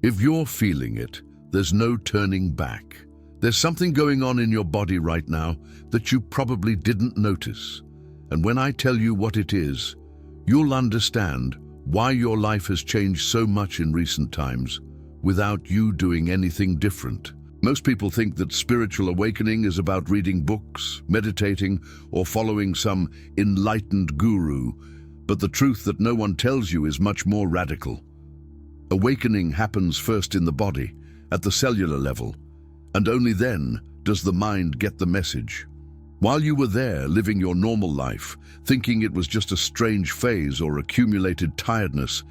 If you're feeling it, there's no turning back. There's something going on in your body right now that you probably didn't notice. And when I tell you what it is, you'll understand why your life has changed so much in recent times without you doing anything different. Most people think that spiritual awakening is about reading books, meditating, or following some enlightened guru, but the truth that no one tells you is much more radical. Awakening happens first in the body, at the cellular level, and only then does the mind get the message. While you were there living your normal life, thinking it was just a strange phase or accumulated tiredness,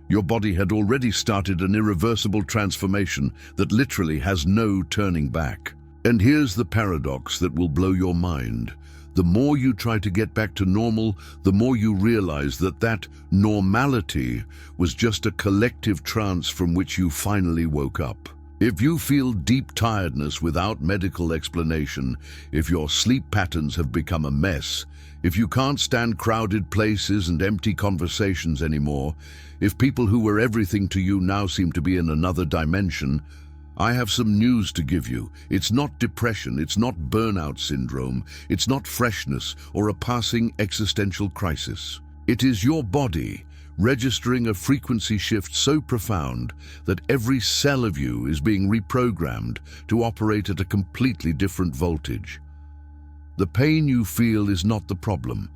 your body had already started an irreversible transformation that literally has no turning back. And here's the paradox that will blow your mind. The more you try to get back to normal, the more you realize that that normality was just a collective trance from which you finally woke up. If you feel deep tiredness without medical explanation, if your sleep patterns have become a mess, if you can't stand crowded places and empty conversations anymore, if people who were everything to you now seem to be in another dimension, I have some news to give you. It's not depression, it's not burnout syndrome, it's not freshness or a passing existential crisis. It is your body registering a frequency shift so profound that every cell of you is being reprogrammed to operate at a completely different voltage. The pain you feel is not the problem.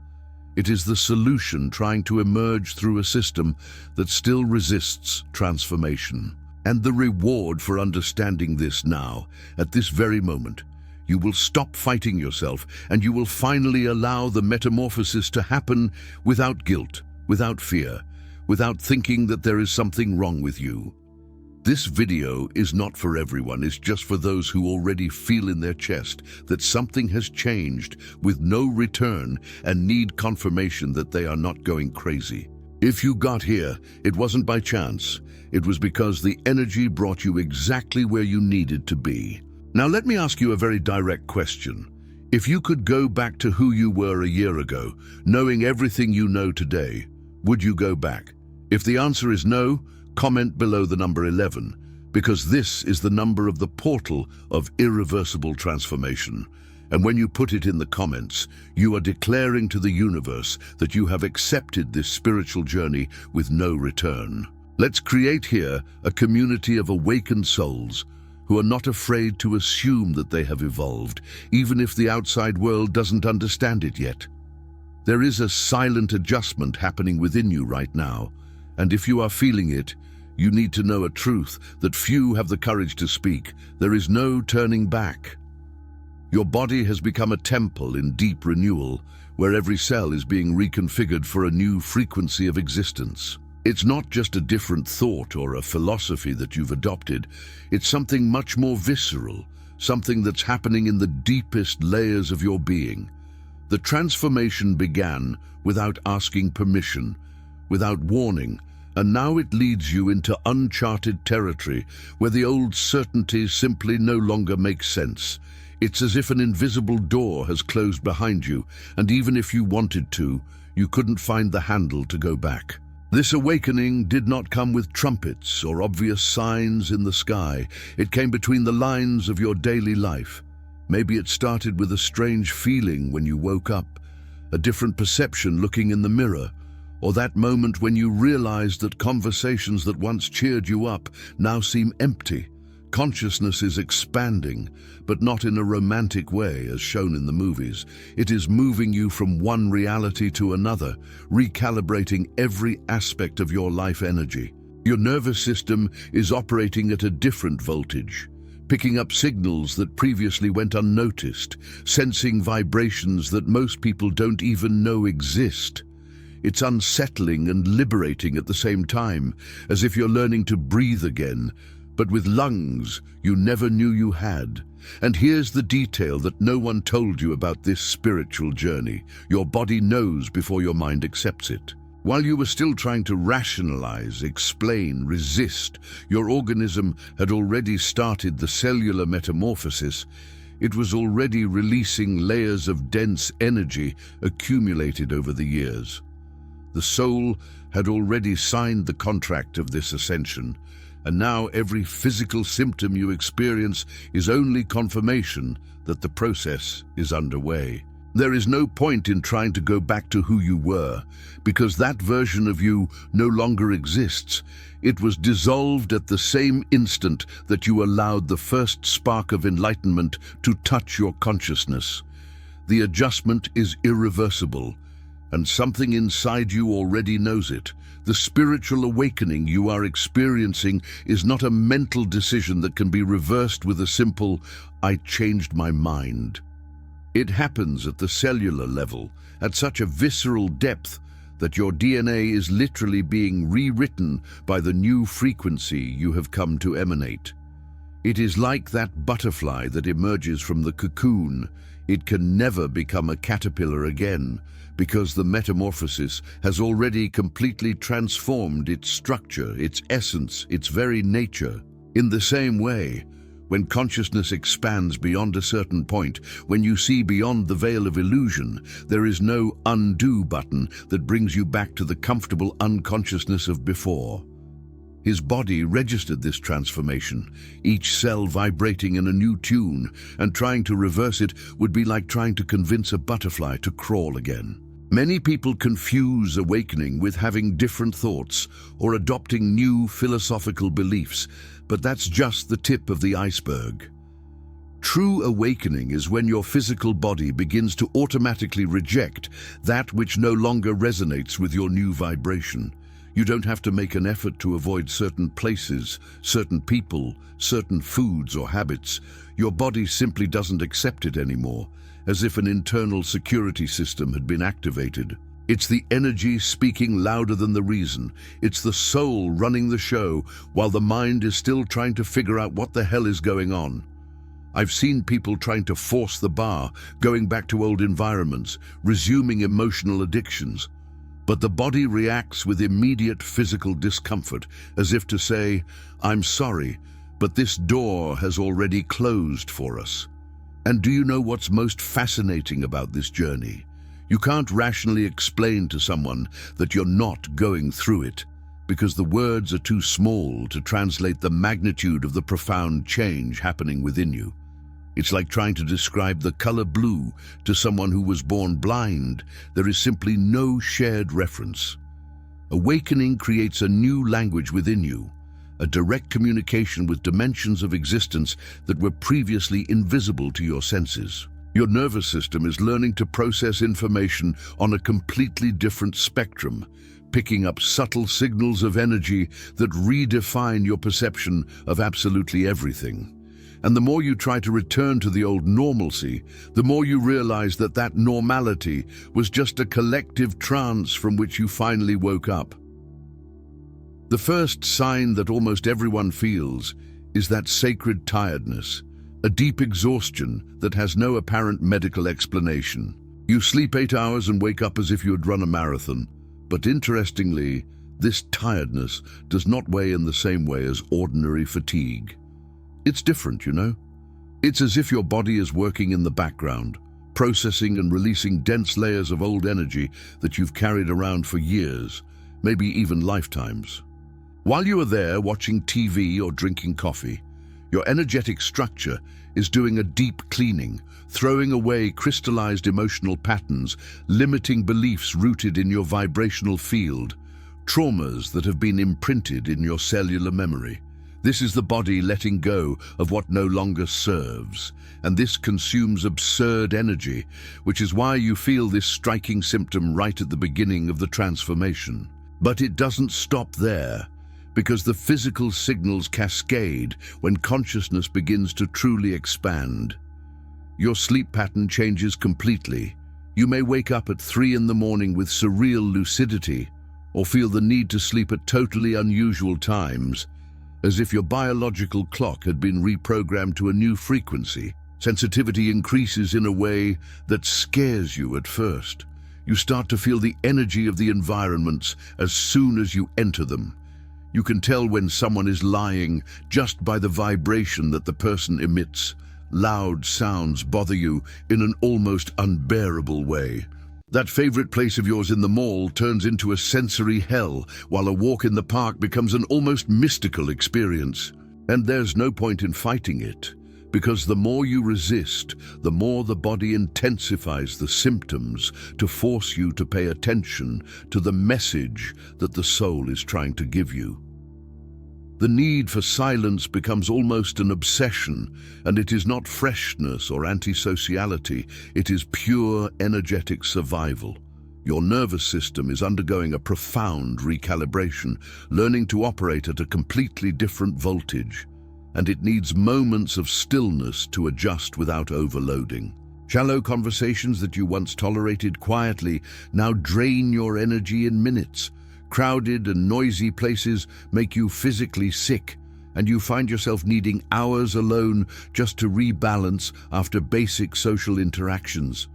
It is the solution trying to emerge through a system that still resists transformation. And the reward for understanding this now, at this very moment, you will stop fighting yourself and you will finally allow the metamorphosis to happen without guilt, without fear, without thinking that there is something wrong with you. This video is not for everyone, it's just for those who already feel in their chest that something has changed with no return and need confirmation that they are not going crazy. If you got here, it wasn't by chance. It was because the energy brought you exactly where you needed to be. Now let me ask you a very direct question. If you could go back to who you were a year ago, knowing everything you know today, would you go back? If the answer is no, comment below the number 11, because this is the number of the portal of irreversible transformation. And when you put it in the comments, you are declaring to the universe that you have accepted this spiritual journey with no return. Let's create here a community of awakened souls who are not afraid to assume that they have evolved, even if the outside world doesn't understand it yet. There is a silent adjustment happening within you right now, and if you are feeling it, you need to know a truth that few have the courage to speak. There is no turning back. Your body has become a temple in deep renewal, where every cell is being reconfigured for a new frequency of existence. It's not just a different thought or a philosophy that you've adopted. It's something much more visceral, something that's happening in the deepest layers of your being. The transformation began without asking permission, without warning, and now it leads you into uncharted territory where the old certainties simply no longer make sense. It's as if an invisible door has closed behind you, and even if you wanted to, you couldn't find the handle to go back. This awakening did not come with trumpets or obvious signs in the sky. It came between the lines of your daily life. Maybe it started with a strange feeling when you woke up, a different perception looking in the mirror, or that moment when you realized that conversations that once cheered you up now seem empty. Consciousness is expanding, but not in a romantic way as shown in the movies. It is moving you from one reality to another, recalibrating every aspect of your life energy. Your nervous system is operating at a different voltage, picking up signals that previously went unnoticed, sensing vibrations that most people don't even know exist. It's unsettling and liberating at the same time, as if you're learning to breathe again, but with lungs you never knew you had. And here's the detail that no one told you about this spiritual journey. Your body knows before your mind accepts it. While you were still trying to rationalize, explain, resist, your organism had already started the cellular metamorphosis. It was already releasing layers of dense energy accumulated over the years. The soul had already signed the contract of this ascension, And now every physical symptom you experience is only confirmation that the process is underway. There is no point in trying to go back to who you were, because that version of you no longer exists. It was dissolved at the same instant that you allowed the first spark of enlightenment to touch your consciousness. The adjustment is irreversible, and something inside you already knows it. The spiritual awakening you are experiencing is not a mental decision that can be reversed with a simple, "I changed my mind." It happens at the cellular level, at such a visceral depth that your DNA is literally being rewritten by the new frequency you have come to emanate. It is like that butterfly that emerges from the cocoon. It can never become a caterpillar again, because the metamorphosis has already completely transformed its structure, its essence, its very nature. In the same way, when consciousness expands beyond a certain point, when you see beyond the veil of illusion, there is no undo button that brings you back to the comfortable unconsciousness of before. His body registered this transformation, each cell vibrating in a new tune, and trying to reverse it would be like trying to convince a butterfly to crawl again. Many people confuse awakening with having different thoughts or adopting new philosophical beliefs, but that's just the tip of the iceberg. True awakening is when your physical body begins to automatically reject that which no longer resonates with your new vibration. You don't have to make an effort to avoid certain places, certain people, certain foods or habits. Your body simply doesn't accept it anymore, as if an internal security system had been activated. It's the energy speaking louder than the reason. It's the soul running the show while the mind is still trying to figure out what the hell is going on. I've seen people trying to force the bar, going back to old environments, resuming emotional addictions. But the body reacts with immediate physical discomfort, as if to say, "I'm sorry, but this door has already closed for us." And do you know what's most fascinating about this journey? You can't rationally explain to someone that you're not going through it, because the words are too small to translate the magnitude of the profound change happening within you. It's like trying to describe the color blue to someone who was born blind. There is simply no shared reference. Awakening creates a new language within you, a direct communication with dimensions of existence that were previously invisible to your senses. Your nervous system is learning to process information on a completely different spectrum, picking up subtle signals of energy that redefine your perception of absolutely everything. And the more you try to return to the old normalcy, the more you realize that that normality was just a collective trance from which you finally woke up. The first sign that almost everyone feels is that sacred tiredness, a deep exhaustion that has no apparent medical explanation. You sleep 8 hours and wake up as if you had run a marathon. But interestingly, this tiredness does not weigh in the same way as ordinary fatigue. It's different, you know? It's as if your body is working in the background, processing and releasing dense layers of old energy that you've carried around for years, maybe even lifetimes. While you are there watching TV or drinking coffee, your energetic structure is doing a deep cleaning, throwing away crystallized emotional patterns, limiting beliefs rooted in your vibrational field, traumas that have been imprinted in your cellular memory. This is the body letting go of what no longer serves, and this consumes absurd energy, which is why you feel this striking symptom right at the beginning of the transformation. But it doesn't stop there, because the physical signals cascade when consciousness begins to truly expand. Your sleep pattern changes completely. You may wake up at 3 in the morning with surreal lucidity, or feel the need to sleep at totally unusual times, as if your biological clock had been reprogrammed to a new frequency. Sensitivity increases in a way that scares you at first. You start to feel the energy of the environments as soon as you enter them. You can tell when someone is lying just by the vibration that the person emits. Loud sounds bother you in an almost unbearable way. That favorite place of yours in the mall turns into a sensory hell, while a walk in the park becomes an almost mystical experience. And there's no point in fighting it, because the more you resist, the more the body intensifies the symptoms to force you to pay attention to the message that the soul is trying to give you. The need for silence becomes almost an obsession, and it is not freshness or antisociality, it is pure energetic survival. Your nervous system is undergoing a profound recalibration, learning to operate at a completely different voltage, and it needs moments of stillness to adjust without overloading. Shallow conversations that you once tolerated quietly now drain your energy in minutes. Crowded and noisy places make you physically sick, and you find yourself needing hours alone just to rebalance after basic social interactions.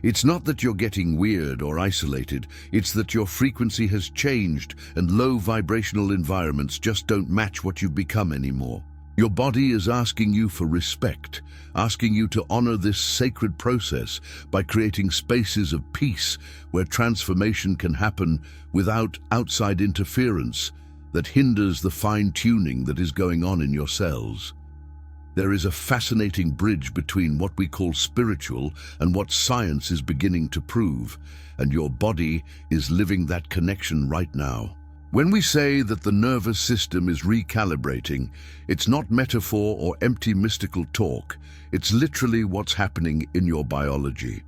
It's not that you're getting weird or isolated, it's that your frequency has changed and low vibrational environments just don't match what you've become anymore. Your body is asking you for respect, asking you to honor this sacred process by creating spaces of peace where transformation can happen without outside interference that hinders the fine-tuning that is going on in your cells. There is a fascinating bridge between what we call spiritual and what science is beginning to prove, and your body is living that connection right now. When we say that the nervous system is recalibrating, it's not metaphor or empty mystical talk, it's literally what's happening in your biology.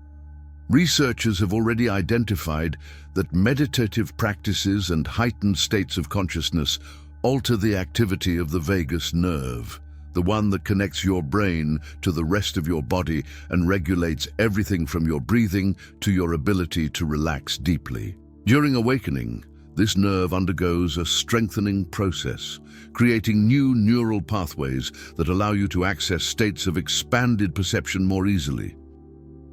Researchers have already identified that meditative practices and heightened states of consciousness alter the activity of the vagus nerve, the one that connects your brain to the rest of your body and regulates everything from your breathing to your ability to relax deeply. During awakening, this nerve undergoes a strengthening process, creating new neural pathways that allow you to access states of expanded perception more easily.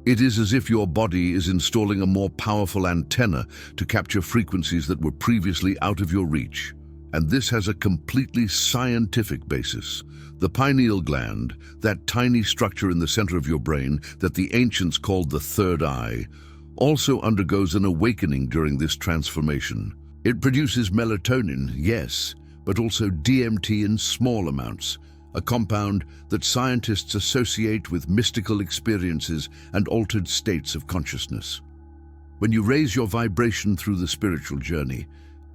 It is as if your body is installing a more powerful antenna to capture frequencies that were previously out of your reach. And this has a completely scientific basis. The pineal gland, that tiny structure in the center of your brain that the ancients called the third eye, also undergoes an awakening during this transformation. It produces melatonin, yes, but also DMT in small amounts, a compound that scientists associate with mystical experiences and altered states of consciousness. When you raise your vibration through the spiritual journey,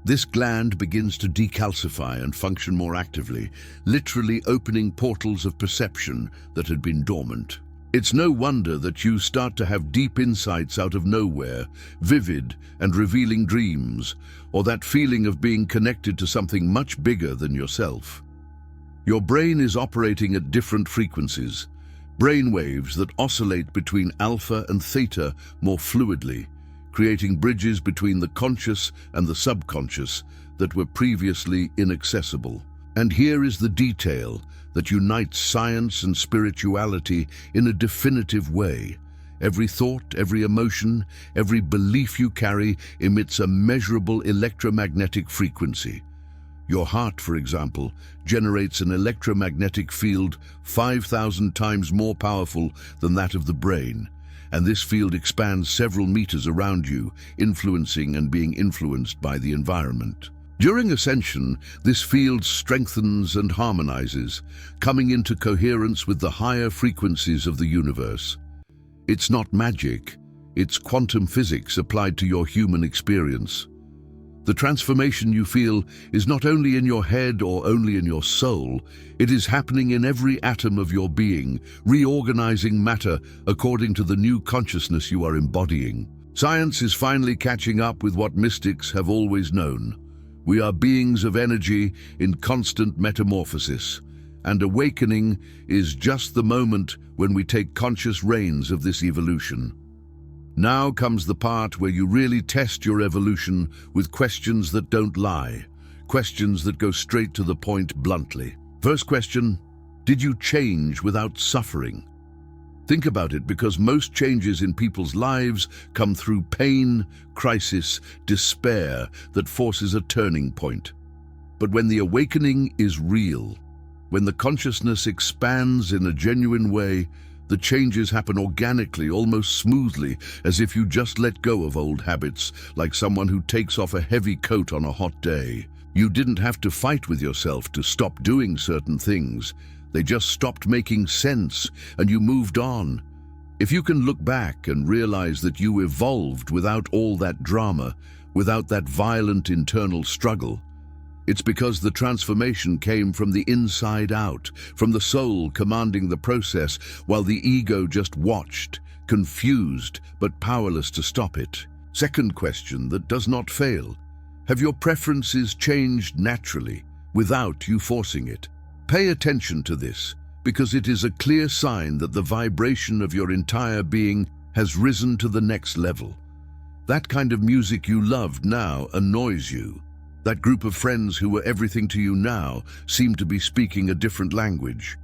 this gland begins to decalcify and function more actively, literally opening portals of perception that had been dormant. It's no wonder that you start to have deep insights out of nowhere, vivid and revealing dreams, or that feeling of being connected to something much bigger than yourself. Your brain is operating at different frequencies, brainwaves that oscillate between alpha and theta more fluidly, creating bridges between the conscious and the subconscious that were previously inaccessible. And here is the detail that unites science and spirituality in a definitive way. Every thought, every emotion, every belief you carry emits a measurable electromagnetic frequency. Your heart, for example, generates an electromagnetic field 5,000 times more powerful than that of the brain, and this field expands several meters around you, influencing and being influenced by the environment. During ascension, this field strengthens and harmonizes, coming into coherence with the higher frequencies of the universe. It's not magic, it's quantum physics applied to your human experience. The transformation you feel is not only in your head or only in your soul, it is happening in every atom of your being, reorganizing matter according to the new consciousness you are embodying. Science is finally catching up with what mystics have always known. We are beings of energy in constant metamorphosis, and awakening is just the moment when we take conscious reins of this evolution. Now comes the part where you really test your evolution with questions that don't lie, questions that go straight to the point bluntly. First question, did you change without suffering? Think about it, because most changes in people's lives come through pain, crisis, despair that forces a turning point. But when the awakening is real, when the consciousness expands in a genuine way, The changes happen organically, almost smoothly, as if you just let go of old habits, like someone who takes off a heavy coat on a hot day. You didn't have to fight with yourself to stop doing certain things. They just stopped making sense, and you moved on. If you can look back and realize that you evolved without all that drama, without that violent internal struggle, it's because the transformation came from the inside out, from the soul commanding the process, while the ego just watched, confused but powerless to stop it. Second question that does not fail. Have your preferences changed naturally, without you forcing it? Pay attention to this, because it is a clear sign that the vibration of your entire being has risen to the next level. That kind of music you loved now annoys you. That group of friends who were everything to you now seem to be speaking a different language.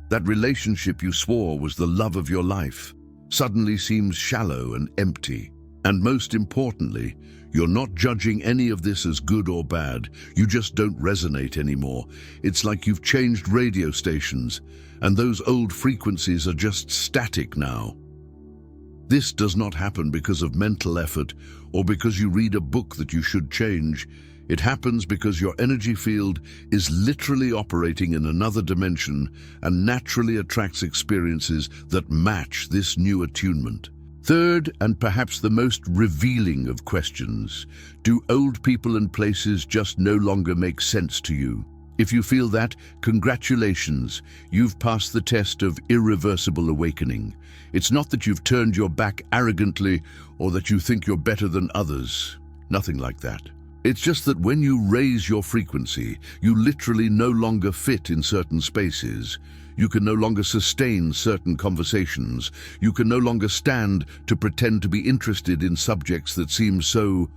That relationship you swore was the love of your life suddenly seems shallow and empty. And most importantly, you're not judging any of this as good or bad. You just don't resonate anymore. It's like you've changed radio stations, and those old frequencies are just static now. This does not happen because of mental effort or because you read a book that you should change. It happens because your energy field is literally operating in another dimension and naturally attracts experiences that match this new attunement. Third, and perhaps the most revealing of questions, do old people and places just no longer make sense to you? If you feel that, congratulations, you've passed the test of irreversible awakening. It's not that you've turned your back arrogantly or that you think you're better than others. Nothing like that. It's just that when you raise your frequency, you literally no longer fit in certain spaces. You can no longer sustain certain conversations. You can no longer stand to pretend to be interested in subjects that seem so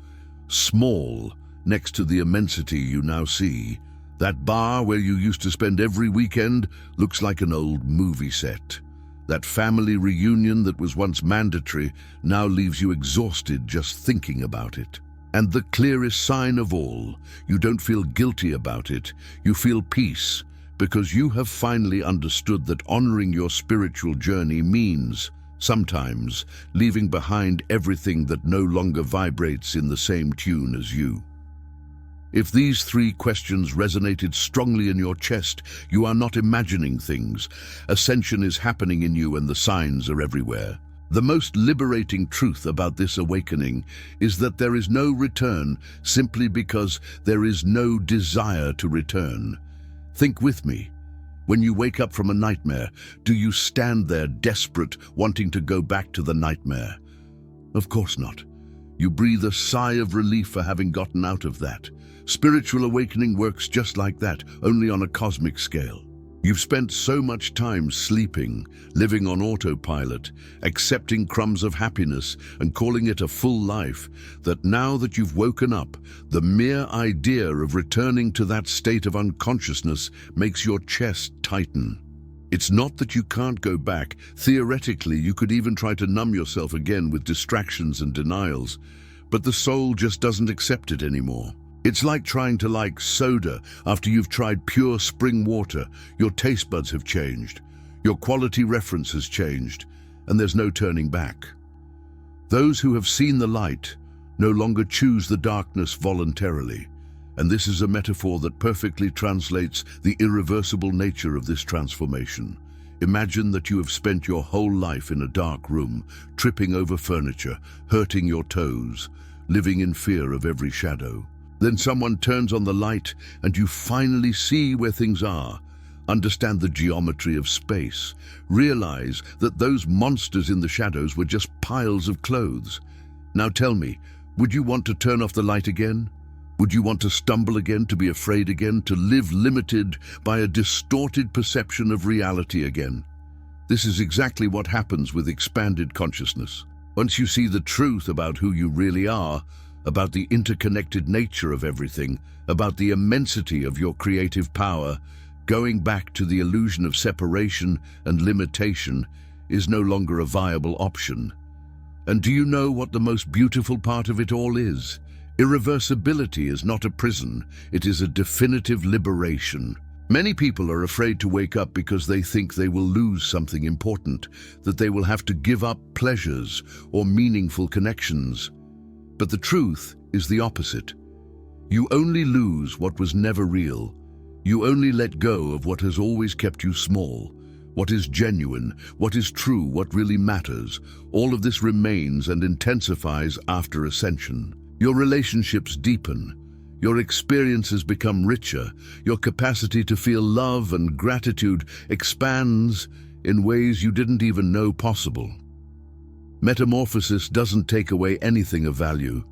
small next to the immensity you now see. That bar where you used to spend every weekend looks like an old movie set. That family reunion that was once mandatory now leaves you exhausted just thinking about it. And the clearest sign of all, you don't feel guilty about it. You feel peace, because you have finally understood that honoring your spiritual journey means, sometimes, leaving behind everything that no longer vibrates in the same tune as you. If these three questions resonated strongly in your chest, you are not imagining things. Ascension is happening in you and the signs are everywhere. The most liberating truth about this awakening is that there is no return simply because there is no desire to return. Think with me. When you wake up from a nightmare, do you stand there desperate, wanting to go back to the nightmare? Of course not. You breathe a sigh of relief for having gotten out of that. Spiritual awakening works just like that, only on a cosmic scale. You've spent so much time sleeping, living on autopilot, accepting crumbs of happiness and calling it a full life, that now that you've woken up, the mere idea of returning to that state of unconsciousness makes your chest tighten. It's not that you can't go back. Theoretically, you could even try to numb yourself again with distractions and denials, but the soul just doesn't accept it anymore. It's like trying to like soda after you've tried pure spring water. Your taste buds have changed, your quality reference has changed, and there's no turning back. Those who have seen the light no longer choose the darkness voluntarily, and this is a metaphor that perfectly translates the irreversible nature of this transformation. Imagine that you have spent your whole life in a dark room, tripping over furniture, hurting your toes, living in fear of every shadow. Then someone turns on the light and you finally see where things are, understand the geometry of space, realize that those monsters in the shadows were just piles of clothes. Now tell me, would you want to turn off the light again? Would you want to stumble again, to be afraid again, to live limited by a distorted perception of reality again? This is exactly what happens with expanded consciousness. Once you see the truth about who you really are, about the interconnected nature of everything, about the immensity of your creative power, going back to the illusion of separation and limitation is no longer a viable option. And do you know what the most beautiful part of it all is? Irreversibility is not a prison, it is a definitive liberation. Many people are afraid to wake up because they think they will lose something important, that they will have to give up pleasures or meaningful connections. But the truth is the opposite. You only lose what was never real. You only let go of what has always kept you small. What is genuine, what is true, what really matters. All of this remains and intensifies after ascension. Your relationships deepen. Your experiences become richer. Your capacity to feel love and gratitude expands in ways you didn't even know possible. Metamorphosis doesn't take away anything of value.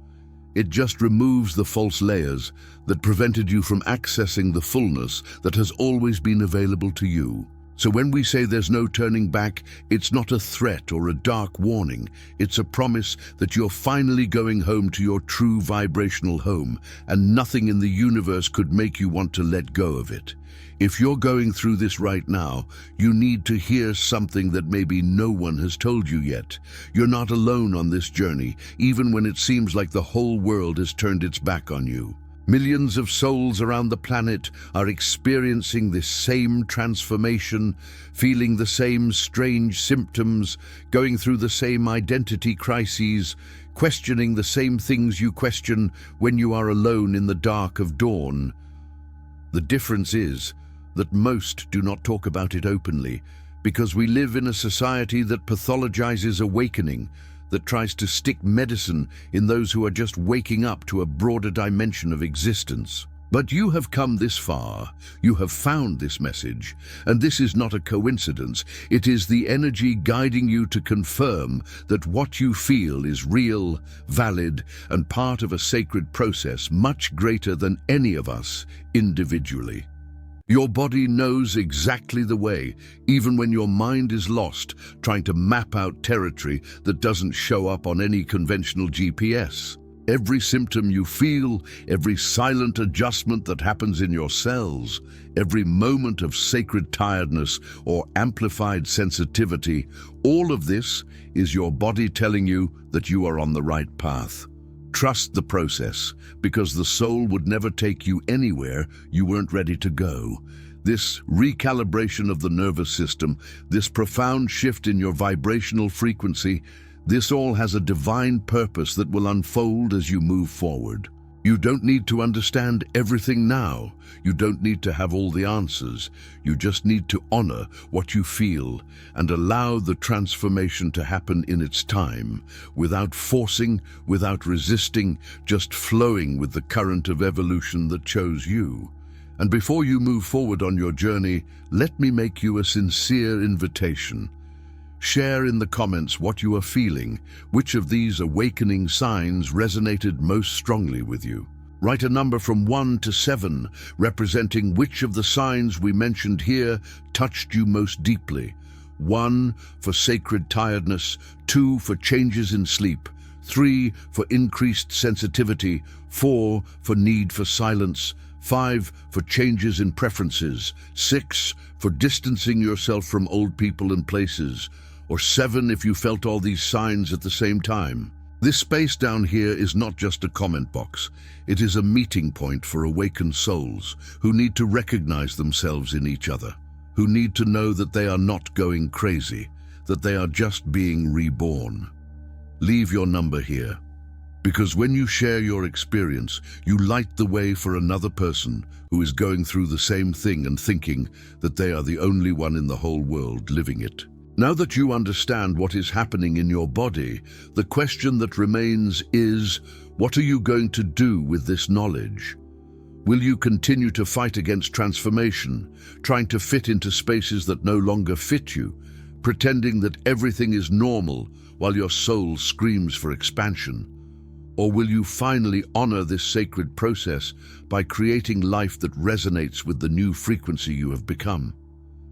It just removes the false layers that prevented you from accessing the fullness that has always been available to you. So when we say there's no turning back, it's not a threat or a dark warning. It's a promise that you're finally going home to your true vibrational home, and nothing in the universe could make you want to let go of it. If you're going through this right now, you need to hear something that maybe no one has told you yet. You're not alone on this journey, even when it seems like the whole world has turned its back on you. Millions of souls around the planet are experiencing this same transformation, feeling the same strange symptoms, going through the same identity crises, questioning the same things you question when you are alone in the dark of dawn. The difference is that most do not talk about it openly, because we live in a society that pathologizes awakening, that tries to stick medicine in those who are just waking up to a broader dimension of existence. But you have come this far, you have found this message, and this is not a coincidence. It is the energy guiding you to confirm that what you feel is real, valid, and part of a sacred process much greater than any of us individually. Your body knows exactly the way, even when your mind is lost, trying to map out territory that doesn't show up on any conventional GPS. Every symptom you feel, every silent adjustment that happens in your cells, every moment of sacred tiredness or amplified sensitivity, all of this is your body telling you that you are on the right path. Trust the process, because the soul would never take you anywhere you weren't ready to go. This recalibration of the nervous system, this profound shift in your vibrational frequency, this all has a divine purpose that will unfold as you move forward. You don't need to understand everything now. You don't need to have all the answers. You just need to honor what you feel and allow the transformation to happen in its time, without forcing, without resisting, just flowing with the current of evolution that chose you. And before you move forward on your journey, let me make you a sincere invitation. Share in the comments what you are feeling. Which of these awakening signs resonated most strongly with you? Write a number from 1 to 7, representing which of the signs we mentioned here touched you most deeply. 1 for sacred tiredness, 2 for changes in sleep, 3 for increased sensitivity, 4 for need for silence, 5 for changes in preferences, 6 for distancing yourself from old people and places, or 7 if you felt all these signs at the same time. This space down here is not just a comment box. It is a meeting point for awakened souls who need to recognize themselves in each other, who need to know that they are not going crazy, that they are just being reborn. Leave your number here, because when you share your experience, you light the way for another person who is going through the same thing and thinking that they are the only one in the whole world living it. Now that you understand what is happening in your body, the question that remains is, what are you going to do with this knowledge? Will you continue to fight against transformation, trying to fit into spaces that no longer fit you, pretending that everything is normal while your soul screams for expansion? Or will you finally honor this sacred process by creating life that resonates with the new frequency you have become?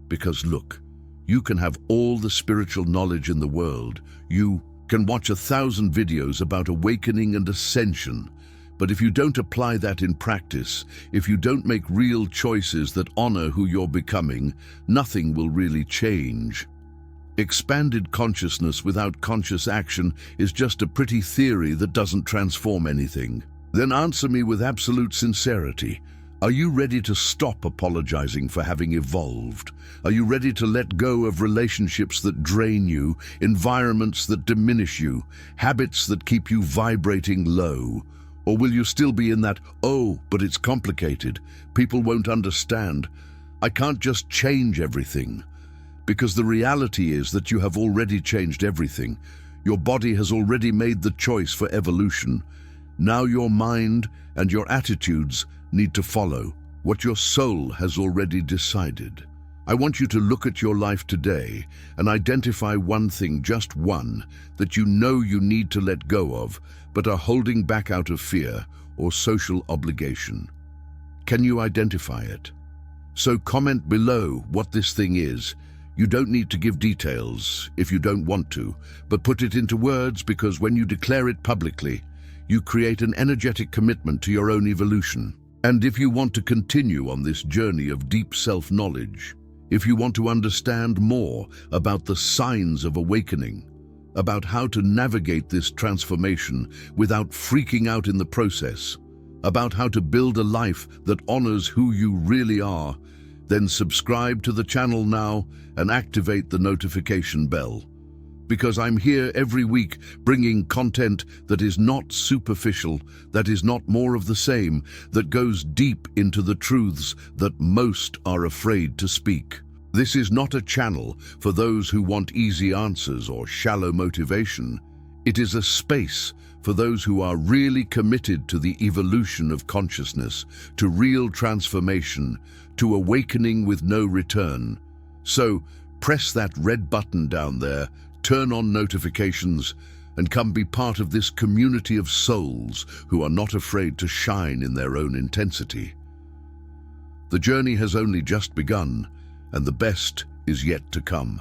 Because look, you can have all the spiritual knowledge in the world. You can watch 1,000 videos about awakening and ascension. But if you don't apply that in practice, if you don't make real choices that honor who you're becoming, nothing will really change. Expanded consciousness without conscious action is just a pretty theory that doesn't transform anything. Then answer me with absolute sincerity. Are you ready to stop apologizing for having evolved? Are you ready to let go of relationships that drain you, environments that diminish you, habits that keep you vibrating low? Or will you still be in that, "Oh, but it's complicated, people won't understand, I can't just change everything"? Because the reality is that you have already changed everything. Your body has already made the choice for evolution. Now your mind and your attitudes need to follow what your soul has already decided. I want you to look at your life today and identify one thing, just one, that you know you need to let go of, but are holding back out of fear or social obligation. Can you identify it? So comment below what this thing is. You don't need to give details if you don't want to, but put it into words, because when you declare it publicly, you create an energetic commitment to your own evolution. And if you want to continue on this journey of deep self-knowledge, if you want to understand more about the signs of awakening, about how to navigate this transformation without freaking out in the process, about how to build a life that honors who you really are, then subscribe to the channel now and activate the notification bell. Because I'm here every week bringing content that is not superficial, that is not more of the same, that goes deep into the truths that most are afraid to speak. This is not a channel for those who want easy answers or shallow motivation. It is a space for those who are really committed to the evolution of consciousness, to real transformation, to awakening with no return. So, press that red button down there, turn on notifications, and come be part of this community of souls who are not afraid to shine in their own intensity. The journey has only just begun, and the best is yet to come.